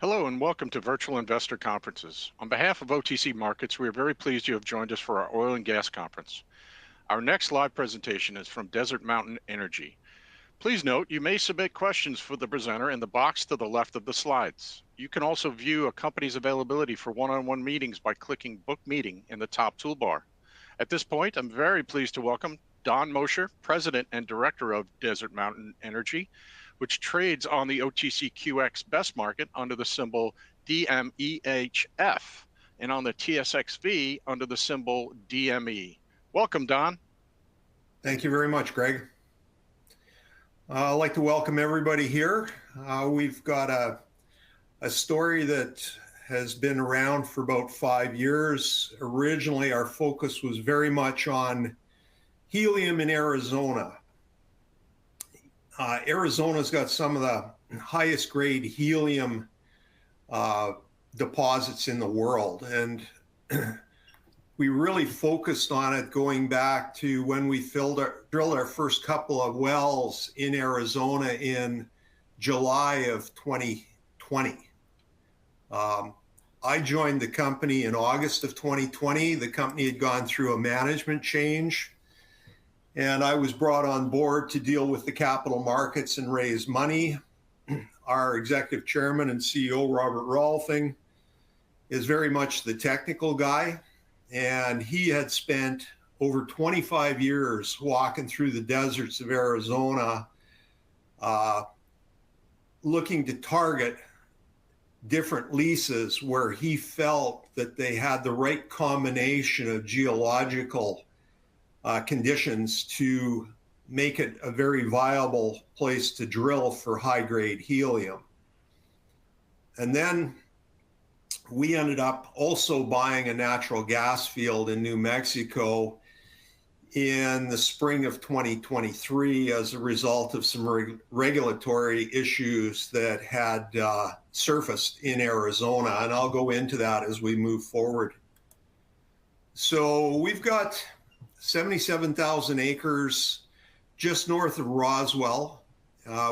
Hello and welcome to Virtual Investor Conferences. On behalf of OTC Markets, we are very pleased you have joined us for our oil and gas conference. Our next live presentation is from Desert Mountain Energy. Please note you may submit questions for the presenter in the box to the left of the slides. You can also view a company's availability for one-on-one meetings by clicking Book Meeting in the top toolbar. At this point, I'm very pleased to welcome Don Mosher, President and Director of Desert Mountain Energy, which trades on the OTCQX best market under the symbol DMEHF and on the TSXV under the symbol DME. Welcome, Don. Thank you very much, Greg. I'd like to welcome everybody here. We've got a story that has been around for about 5 years. Originally, our focus was very much on helium in Arizona. Arizona's got some of the highest grade helium deposits in the world. And we really focused on it going back to when we drilled our first couple of wells in Arizona in July of 2020. I joined the company in August of 2020. The company had gone through a management change, and I was brought on board to deal with the capital markets and raise money. Our executive chairman and CEO, Robert Rolfing, is very much the technical guy, and he had spent over 25 years walking through the deserts of Arizona, looking to target different leases where he felt that they had the right combination of geological conditions to make it a very viable place to drill for high-grade helium. And then we ended up also buying a natural gas field in New Mexico in the spring of 2023 as a result of some regulatory issues that had surfaced in Arizona. And I'll go into that as we move forward. So we've got 77,000 acres just north of Roswell.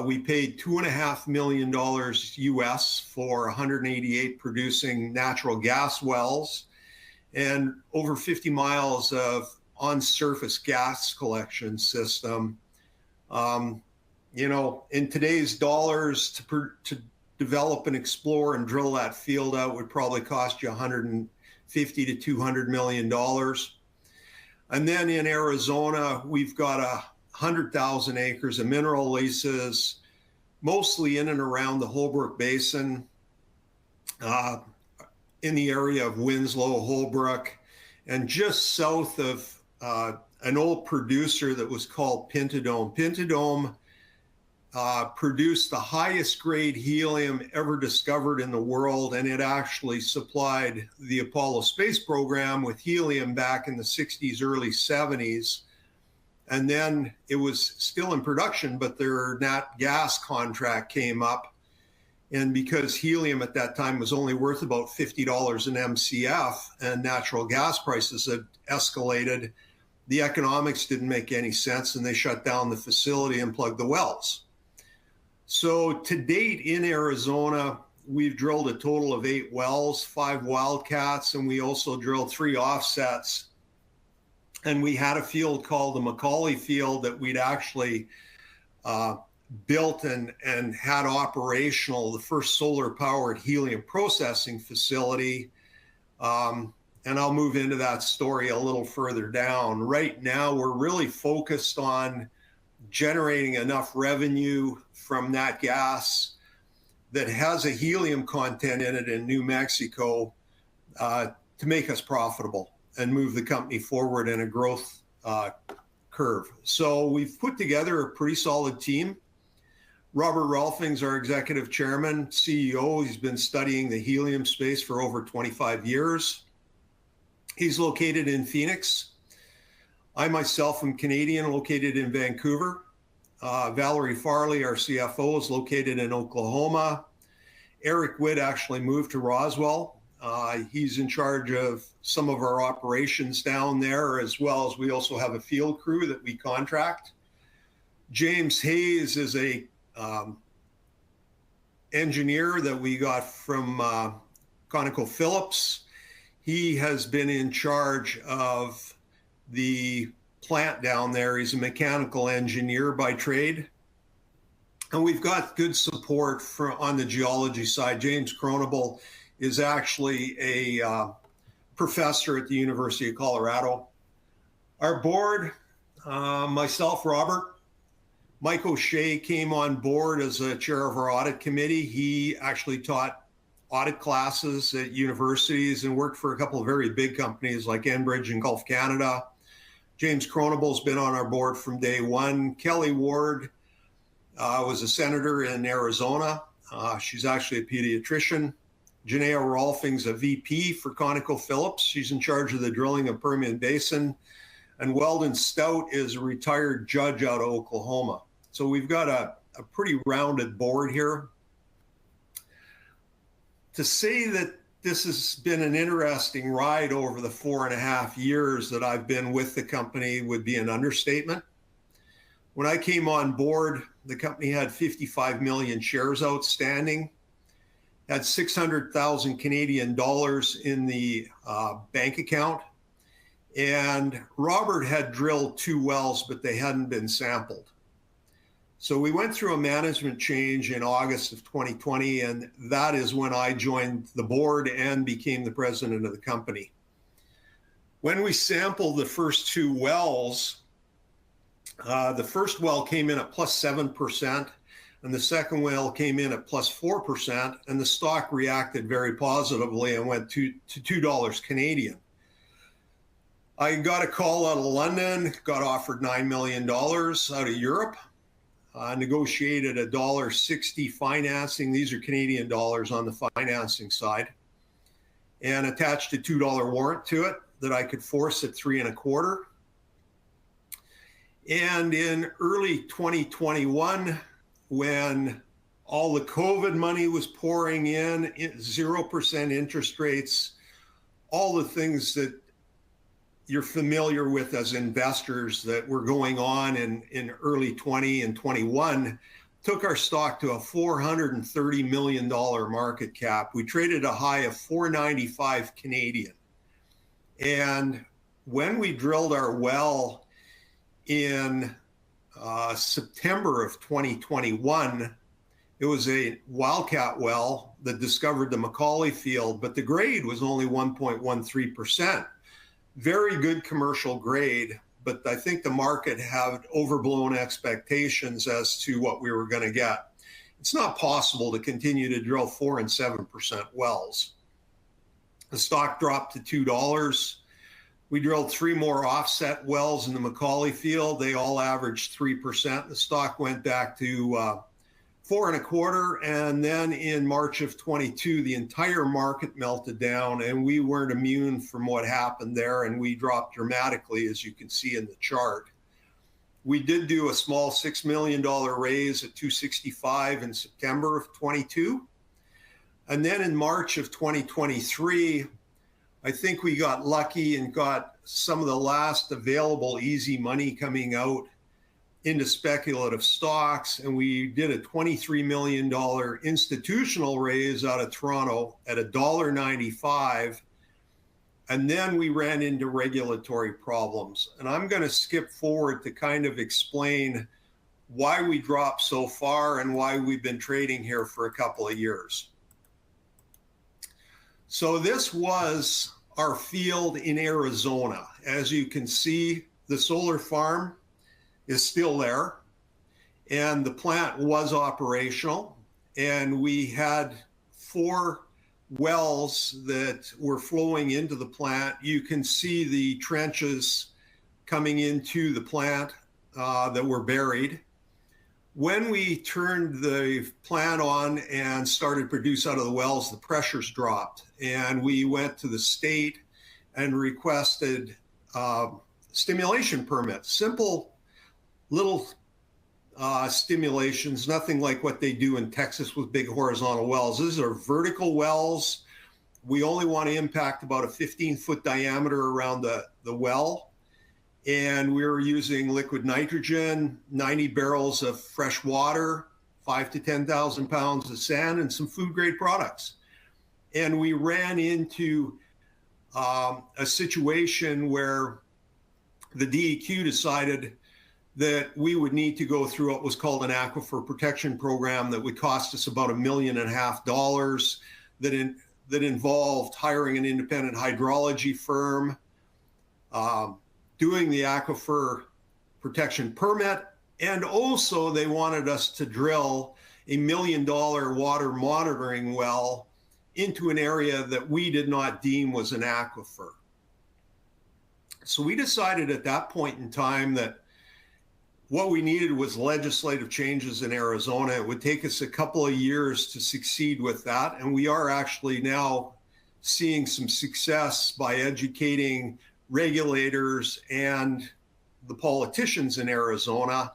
We paid $2.5 million US for 188 producing natural gas wells and over 50 miles of on-surface gas collection system. In today's dollars, to develop and explore and drill that field out would probably cost you $150 to $200 million. And then in Arizona, we've got 100,000 acres of mineral leases, mostly in and around the Holbrook Basin, in the area of Winslow, Holbrook, and just south of an old producer that was called Pintadome. Pintadome produced the highest grade helium ever discovered in the world, and it actually supplied the Apollo space program with helium back in the 60s, early 70s. And then it was still in production, but their nat gas contract came up. And because helium at that time was only worth about $50 an MCF and natural gas prices had escalated, the economics didn't make any sense, and they shut down the facility and plugged the wells. So to date in Arizona, we've drilled a total of 8 wells, 5 wildcats, and we also drilled 3 offsets. And we had a field called the McCauley field that we'd actually built and had operational, the first solar-powered helium processing facility. And I'll move into that story a little further down. Right now, we're really focused on generating enough revenue from that gas that has a helium content in it in New Mexico to make us profitable and move the company forward in a growth curve. So we've put together a pretty solid team. Robert Rolfing's our executive chairman, CEO. He's been studying the helium space for over 25 years. He's located in Phoenix. I myself am Canadian, located in Vancouver. Valerie Farley, our CFO, is located in Oklahoma. Eric Witt actually moved to Roswell. He's in charge of some of our operations down there, as well as we also have a field crew that we contract. James Hayes is a engineer that we got from ConocoPhillips. He has been in charge of the plant down there. He's a mechanical engineer by trade. And we've got good support on the geology side. James Cronable is actually a professor at the University of Colorado. Our board, myself, Robert, Mike O'Shea came on board as a chair of our audit committee. He actually taught audit classes at universities and worked for a couple of very big companies like Enbridge and Gulf Canada. James Cronable's been on our board from day one. Kelly Ward was a senator in Arizona. She's actually a pediatrician. Janaea Rolfing's a VP for ConocoPhillips. She's in charge of the drilling of Permian Basin. And Weldon Stout is a retired judge out of Oklahoma. So we've got a pretty rounded board here. To say that this has been an interesting ride over the 4.5 years that I've been with the company would be an understatement. When I came on board, the company had 55 million shares outstanding, had 600,000 Canadian dollars in the bank account, and Robert had drilled 2 wells, but they hadn't been sampled. So we went through a management change in August of 2020, and that is when I joined the board and became the president of the company. When we sampled the first 2 wells, the first well came in at plus 7%, and the second well came in at plus 4%, and the stock reacted very positively and went to $2 Canadian. I got a call out of London, got offered $9 million out of Europe. Negotiated a $1.60 financing. These are Canadian dollars on the financing side, and attached a $2 warrant to it that I could force at 3.25. And in early 2021, when all the COVID money was pouring in, 0% interest rates, all the things that you're familiar with as investors that were going on in early 20 and 21, took our stock to a $430 million market cap. We traded a high of 495 Canadian. And when we drilled our well in September of 2021, it was a wildcat well that discovered the Macaulay field, but the grade was only 1.13%. Very good commercial grade, but I think the market had overblown expectations as to what we were going to get. It's not possible to continue to drill 4% and 7% wells. The stock dropped to $2. We drilled 3 more offset wells in the Macaulay field. They all averaged 3%. The stock went back to 4.25, and then in March of 22, the entire market melted down, and we weren't immune from what happened there, and we dropped dramatically, as you can see in the chart. We did do a small $6 million raise at $265 in September of 22, and then in March of 2023, I think we got lucky and got some of the last available easy money coming out into speculative stocks, and we did a $23 million institutional raise out of Toronto at $1.95, and then we ran into regulatory problems. And I'm going to skip forward to kind of explain why we dropped so far and why we've been trading here for a couple of years. So this was our field in Arizona. As you can see, the solar farm is still there, and the plant was operational, and we had 4 wells that were flowing into the plant. You can see the trenches coming into the plant that were buried. When we turned the plant on and started to produce out of the wells, the pressures dropped, and we went to the state and requested stimulation permits. Simple little stimulations, nothing like what they do in Texas with big horizontal wells. These are vertical wells. We only want to impact about a 15-foot diameter around the well. And we were using liquid nitrogen, 90 barrels of fresh water, 5 to 10,000 pounds of sand and some food grade products. And we ran into a situation where the DEQ decided that we would need to go through what was called an aquifer protection program that would cost us about $1.5 million that involved hiring an independent hydrology firm, doing the aquifer protection permit, and also they wanted us to drill $1 million water monitoring well into an area that we did not deem was an aquifer. So we decided at that point in time that what we needed was legislative changes in Arizona. It would take us a couple of years to succeed with that. And we are actually now seeing some success by educating regulators and the politicians in Arizona.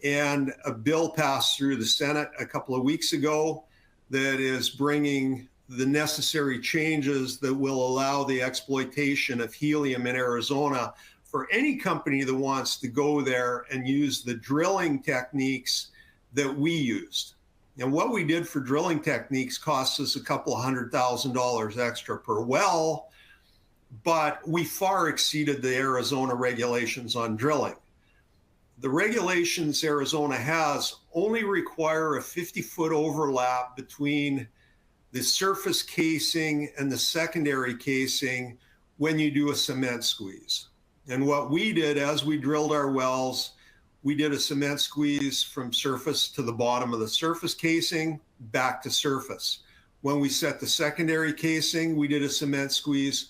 And a bill passed through the Senate a couple of weeks ago that is bringing the necessary changes that will allow the exploitation of helium in Arizona for any company that wants to go there and use the drilling techniques that we used. And what we did for drilling techniques cost us a couple of $100,000 extra per well, but we far exceeded the Arizona regulations on drilling. The regulations Arizona has only require a 50-foot overlap between the surface casing and the secondary casing when you do a cement squeeze. And what we did as we drilled our wells, we did a cement squeeze from surface to the bottom of the surface casing, back to surface. When we set the secondary casing, we did a cement squeeze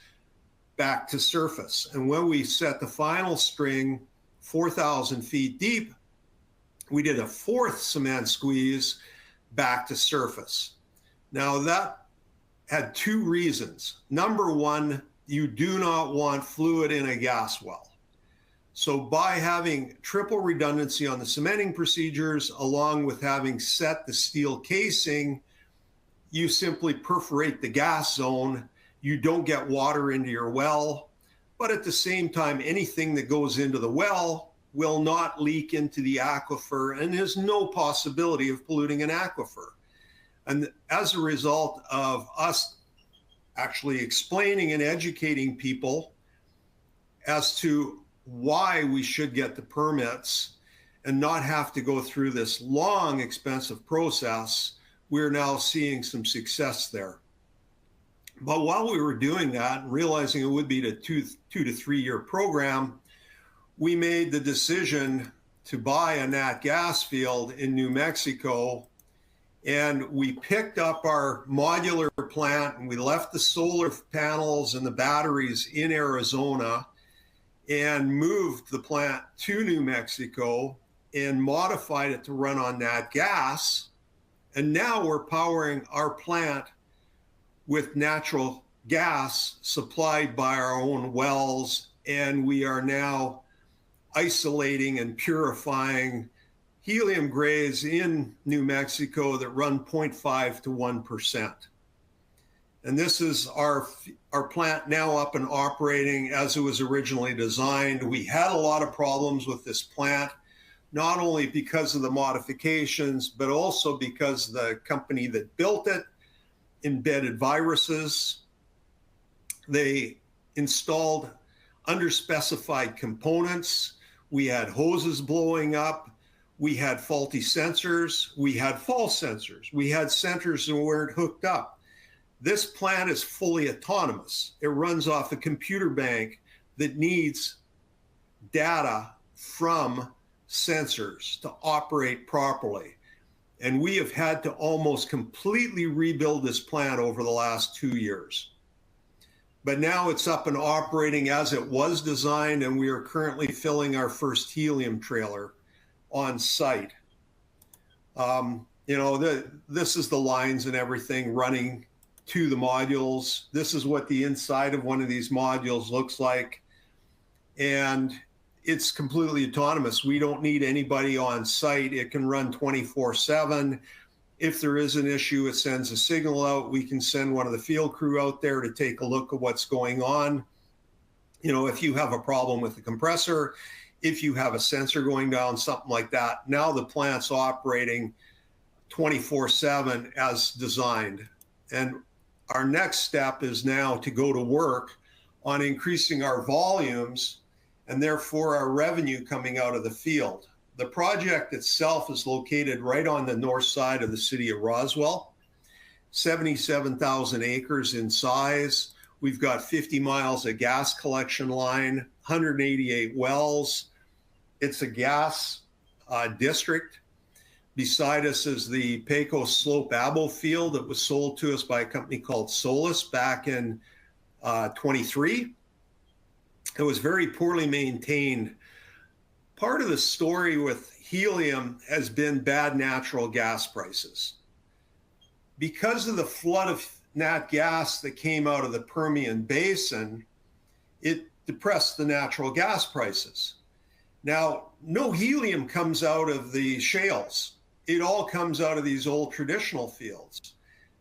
back to surface. And when we set the final string 4,000 feet deep, we did a fourth cement squeeze back to surface. Now that had two reasons. Number one, you do not want fluid in a gas well. So by having triple redundancy on the cementing procedures, along with having set the steel casing, you simply perforate the gas zone. You don't get water into your well, but at the same time, anything that goes into the well will not leak into the aquifer, and there's no possibility of polluting an aquifer. And as a result of us actually explaining and educating people as to why we should get the permits and not have to go through this long, expensive process, we're now seeing some success there. But while we were doing that and realizing it would be a 2 to 3 year program, we made the decision to buy a nat gas field in New Mexico. And we picked up our modular plant and we left the solar panels and the batteries in Arizona and moved the plant to New Mexico and modified it to run on nat gas. And now we're powering our plant with natural gas supplied by our own wells. And we are now isolating and purifying helium grades in New Mexico that run 0.5 to 1%. And this is our plant now up and operating as it was originally designed. We had a lot of problems with this plant, not only because of the modifications, but also because the company that built it embedded viruses. They installed underspecified components. We had hoses blowing up. We had faulty sensors. We had false sensors. We had sensors that weren't hooked up. This plant is fully autonomous. It runs off a computer bank that needs data from sensors to operate properly. And we have had to almost completely rebuild this plant over the last 2 years. But now it's up and operating as it was designed, and we are currently filling our first helium trailer on site. This is the lines and everything running to the modules. This is what the inside of one of these modules looks like. And it's completely autonomous. We don't need anybody on site. It can run 24/7. If there is an issue, it sends a signal out. We can send one of the field crew out there to take a look at what's going on. If you have a problem with the compressor, if you have a sensor going down, something like that, now the plant's operating 24/7 as designed. And our next step is now to go to work on increasing our volumes and therefore our revenue coming out of the field. The project itself is located right on the north side of the city of Roswell, 77,000 acres in size. We've got 50 miles of gas collection line, 188 wells. It's a gas district. Beside us is the Pecos Slope Abo field that was sold to us by a company called Solus back in 23. It was very poorly maintained. Part of the story with helium has been bad natural gas prices. Because of the flood of nat gas that came out of the Permian Basin, it depressed the natural gas prices. Now, no helium comes out of the shales. It all comes out of these old traditional fields.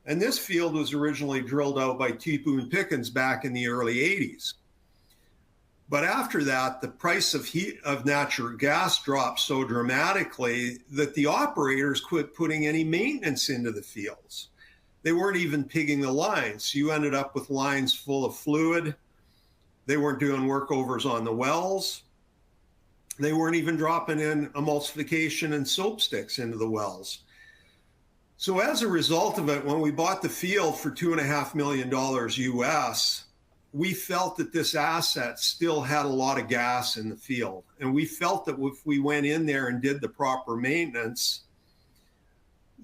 And this field was originally drilled out by T. Boone Pickens back in the early 80s. But after that, the price of natural gas dropped so dramatically that the operators quit putting any maintenance into the fields. They weren't even pigging the lines. You ended up with lines full of fluid. They weren't doing workovers on the wells. They weren't even dropping in emulsification and soap sticks into the wells. So as a result of it, when we bought the field for $2.5 million US, we felt that this asset still had a lot of gas in the field. And we felt that if we went in there and did the proper maintenance,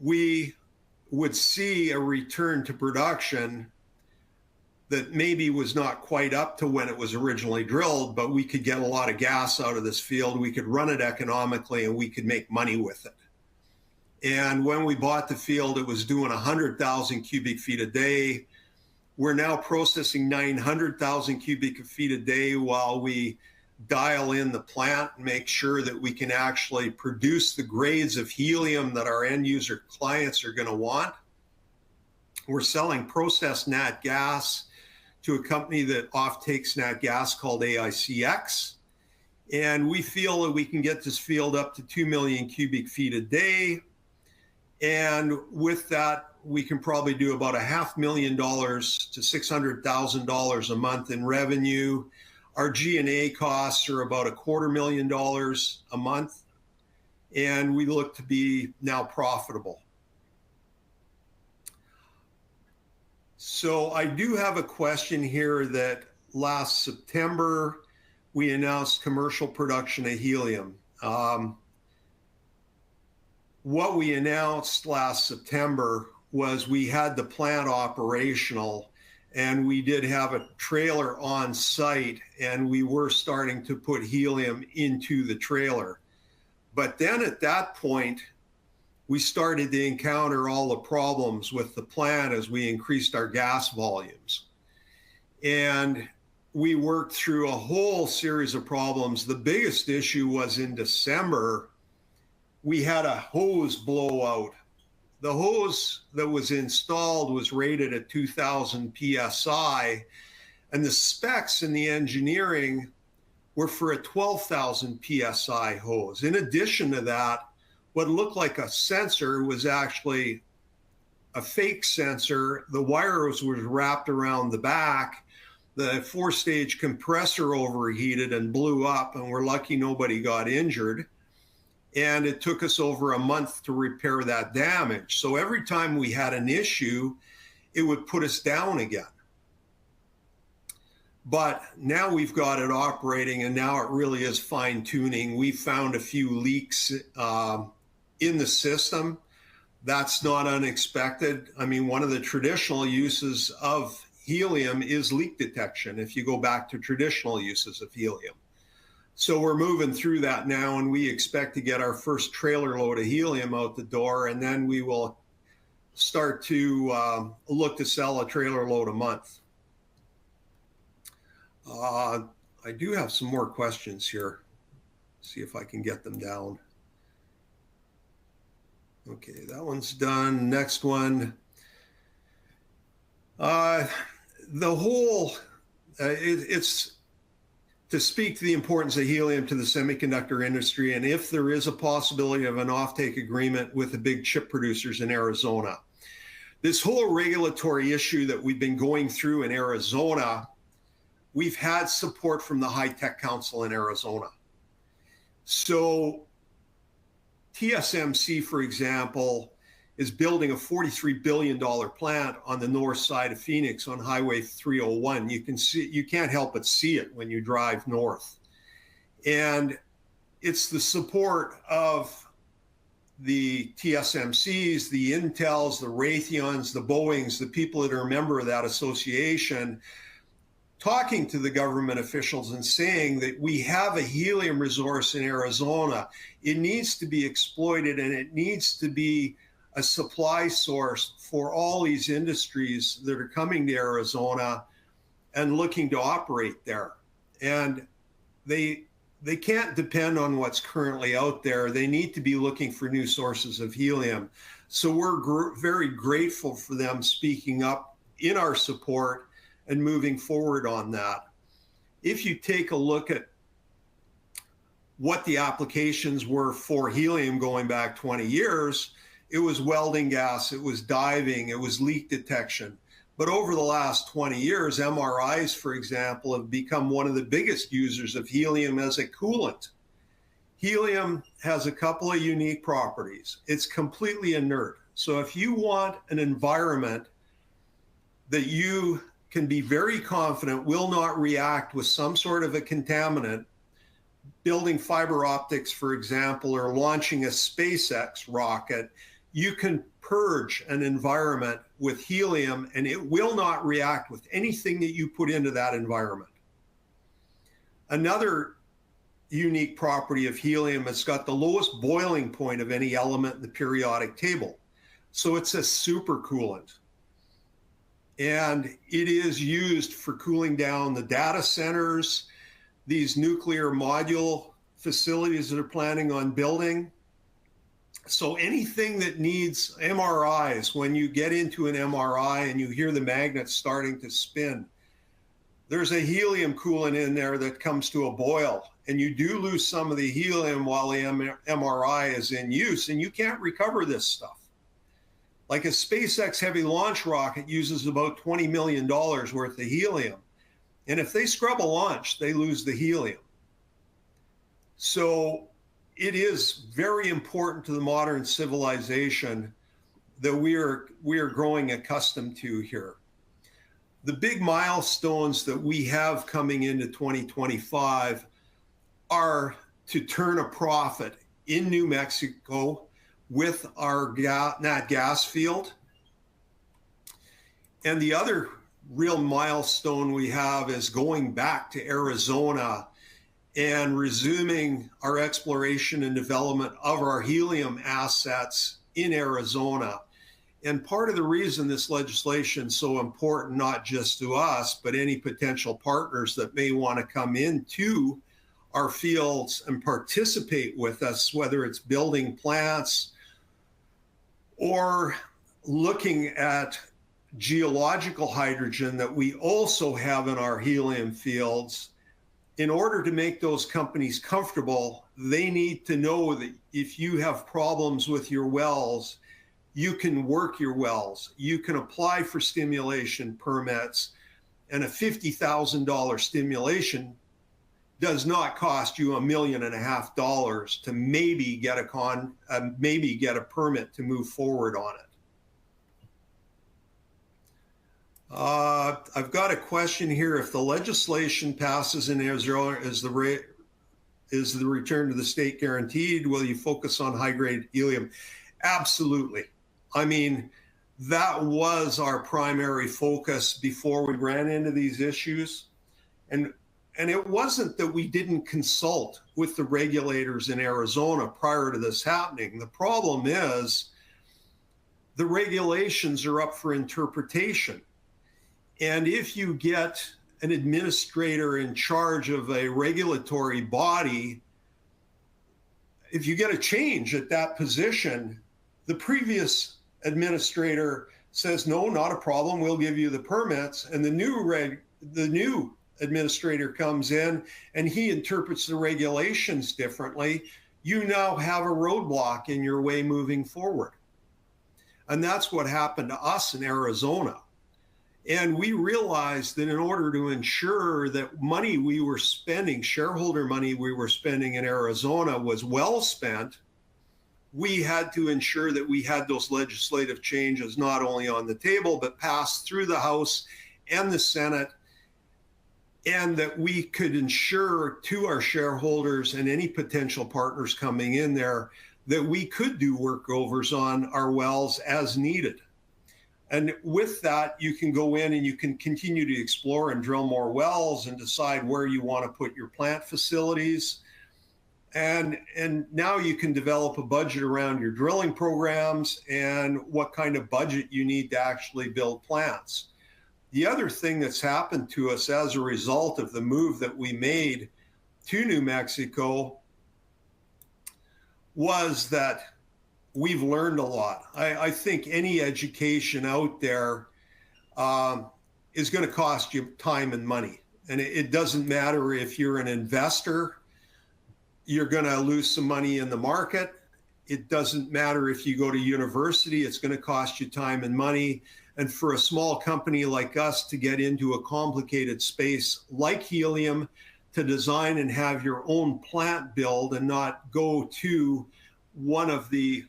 we would see a return to production that maybe was not quite up to when it was originally drilled, but we could get a lot of gas out of this field. We could run it economically and we could make money with it. And when we bought the field, it was doing 100,000 cubic feet a day. We're now processing 900,000 cubic feet a day while we dial in the plant and make sure that we can actually produce the grades of helium that our end user clients are going to want. We're selling processed nat gas to a company that offtakes nat gas called AICX. And we feel that we can get this field up to 2 million cubic feet a day. And with that, we can probably do about $500,000 to $600,000 a month in revenue. Our G&A costs are about $250,000 a month. And we look to be now profitable. So I do have a question here that last September, we announced commercial production of helium. What we announced last September was we had the plant operational and we did have a trailer on site and we were starting to put helium into the trailer. But then at that point, we started to encounter all the problems with the plant as we increased our gas volumes. And we worked through a whole series of problems. The biggest issue was in December, we had a hose blowout. The hose that was installed was rated at 2,000 PSI, and the specs in the engineering were for a 12,000 PSI hose. In addition to that, what looked like a sensor was actually a fake sensor. The wires was wrapped around the back. The 4-stage compressor overheated and blew up, and we're lucky nobody got injured. And it took us over a month to repair that damage. So every time we had an issue, it would put us down again. But now we've got it operating, and now it really is fine tuning. We found a few leaks in the system. That's not unexpected. I mean, one of the traditional uses of helium is leak detection, if you go back to traditional uses of helium. So we're moving through that now, and we expect to get our first trailer load of helium out the door, and then we will start to look to sell a trailer load a month. I do have some more questions here. See if I can get them down. Okay, that one's done. Next one. The whole, it's to speak to the importance of helium to the semiconductor industry and if there is a possibility of an offtake agreement with the big chip producers in Arizona. This whole regulatory issue that we've been going through in Arizona, we've had support from the High Tech Council in Arizona. So TSMC, for example, is building a $43 billion plant on the north side of Phoenix on Highway 301. You can't help but see it when you drive north. And it's the support of the TSMCs, the Intels, the Raytheons, the Boeings, the people that are a member of that association, talking to the government officials and saying that we have a helium resource in Arizona. It needs to be exploited, and it needs to be a supply source for all these industries that are coming to Arizona and looking to operate there. And they can't depend on what's currently out there. They need to be looking for new sources of helium. So we're very grateful for them speaking up in our support and moving forward on that. If you take a look at what the applications were for helium going back 20 years, it was welding gas, it was diving, it was leak detection. But over the last 20 years, MRIs, for example, have become one of the biggest users of helium as a coolant. Helium has a couple of unique properties. It's completely inert. So if you want an environment that you can be very confident will not react with some sort of a contaminant, building fiber optics, for example, or launching a SpaceX rocket, you can purge an environment with helium and it will not react with anything that you put into that environment. Another unique property of helium, it's got the lowest boiling point of any element in the periodic table. So it's a supercoolant. And it is used for cooling down the data centers, these nuclear module facilities that are planning on building. So anything that needs MRIs, when you get into an MRI and you hear the magnets starting to spin, there's a helium coolant in there that comes to a boil. And you do lose some of the helium while the MRI is in use, and you can't recover this stuff. Like a SpaceX heavy launch rocket uses about $20 million worth of helium. And if they scrub a launch, they lose the helium. So it is very important to the modern civilization that we are growing accustomed to here. The big milestones that we have coming into 2025 are to turn a profit in New Mexico with our nat gas field. And the other real milestone we have is going back to Arizona and resuming our exploration and development of our helium assets in Arizona. And part of the reason this legislation is so important, not just to us, but any potential partners that may want to come into our fields and participate with us, whether it's building plants or looking at geological hydrogen that we also have in our helium fields. In order to make those companies comfortable, they need to know that if you have problems with your wells, you can work your wells. You can apply for stimulation permits, and a $50,000 stimulation does not cost you $1.5 million to maybe get a permit to move forward on it. I've got a question here. If the legislation passes in Arizona, is the return to the state guaranteed? Will you focus on high-grade helium? Absolutely. I mean, that was our primary focus before we ran into these issues. And it wasn't that we didn't consult with the regulators in Arizona prior to this happening. The problem is the regulations are up for interpretation. And if you get an administrator in charge of a regulatory body, if you get a change at that position, the previous administrator says, no, not a problem, we'll give you the permits. And the new administrator comes in and he interprets the regulations differently, you now have a roadblock in your way moving forward. And that's what happened to us in Arizona. And we realized that in order to ensure that money we were spending, shareholder money we were spending in Arizona, was well spent, we had to ensure that we had those legislative changes not only on the table, but passed through the House and the Senate, and that we could ensure to our shareholders and any potential partners coming in there that we could do workovers on our wells as needed. And with that, you can go in and you can continue to explore and drill more wells and decide where you want to put your plant facilities. And now you can develop a budget around your drilling programs and what kind of budget you need to actually build plants. The other thing that's happened to us as a result of the move that we made to New Mexico was that we've learned a lot. I think any education out there is going to cost you time and money. And it doesn't matter if you're an investor, you're going to lose some money in the market. It doesn't matter if you go to university, it's going to cost you time and money. And for a small company like us to get into a complicated space like helium, to design and have your own plant build and not go to one of the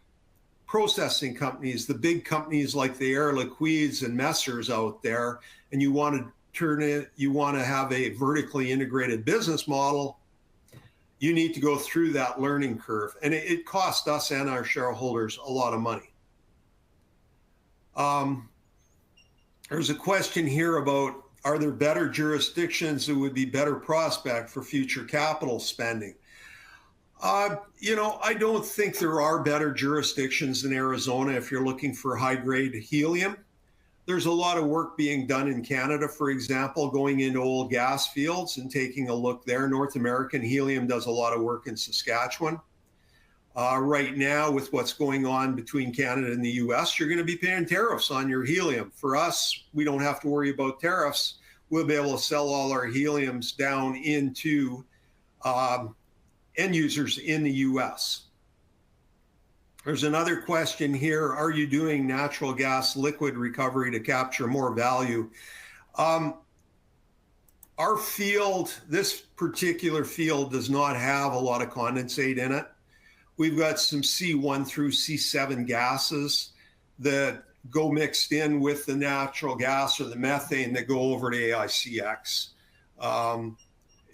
processing companies, the big companies like the Air Liquides and Messrs out there, and you want to have a vertically integrated business model, you need to go through that learning curve. And it cost us and our shareholders a lot of money. There's a question here about, are there better jurisdictions that would be better prospect for future capital spending? I don't think there are better jurisdictions than Arizona if you're looking for high-grade helium. There's a lot of work being done in Canada, for example, going into old gas fields and taking a look there. North American Helium does a lot of work in Saskatchewan. Right now, with what's going on between Canada and the US, you're going to be paying tariffs on your helium. For us, we don't have to worry about tariffs. We'll be able to sell all our heliums down into end users in the US. There's another question here. Are you doing natural gas liquid recovery to capture more value? Our field, this particular field, does not have a lot of condensate in it. We've got some C1 through C7 gases that go mixed in with the natural gas or the methane that go over to AICX.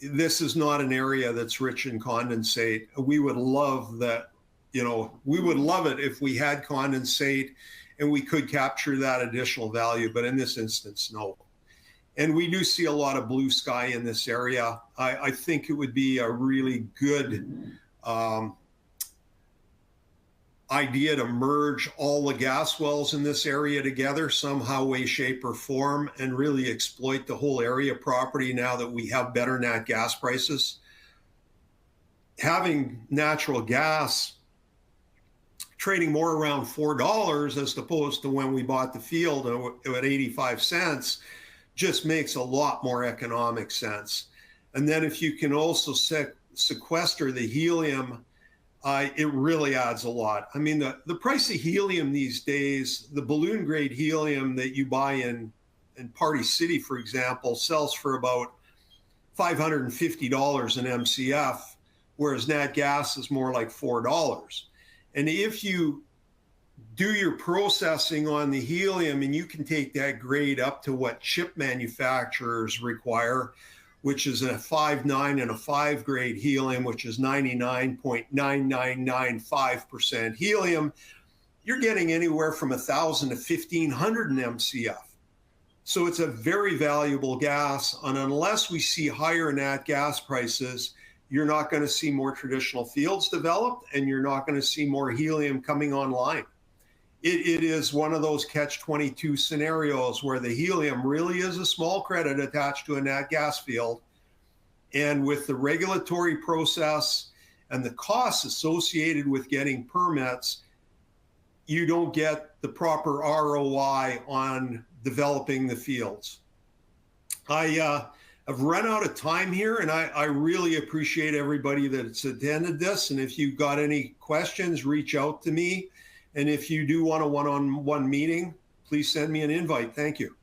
This is not an area that's rich in condensate. We would love that, we would love it if we had condensate and we could capture that additional value, but in this instance, no. And we do see a lot of blue sky in this area. I think it would be a really good idea to merge all the gas wells in this area together somehow, way, shape, or form, and really exploit the whole area property now that we have better nat gas prices. Having natural gas trading more around $4 as opposed to when we bought the field at 85 cents just makes a lot more economic sense. And then if you can also sequester the helium, it really adds a lot. I mean, the price of helium these days, the balloon grade helium that you buy in Party City, for example, sells for about $550 an MCF, whereas nat gas is more like $4. And if you do your processing on the helium and you can take that grade up to what chip manufacturers require, which is a 5.9 and a 5 grade helium, which is 99.9995% helium, you're getting anywhere from 1,000 to 1,500 an MCF. So it's a very valuable gas. And unless we see higher nat gas prices, you're not going to see more traditional fields developed, and you're not going to see more helium coming online. It is one of those catch-22 scenarios where the helium really is a small credit attached to a nat gas field. And with the regulatory process and the costs associated with getting permits, you don't get the proper ROI on developing the fields. I've run out of time here, and I really appreciate everybody that's attended this. And if you've got any questions, reach out to me. And if you do want a one-on-one meeting, please send me an invite. Thank you.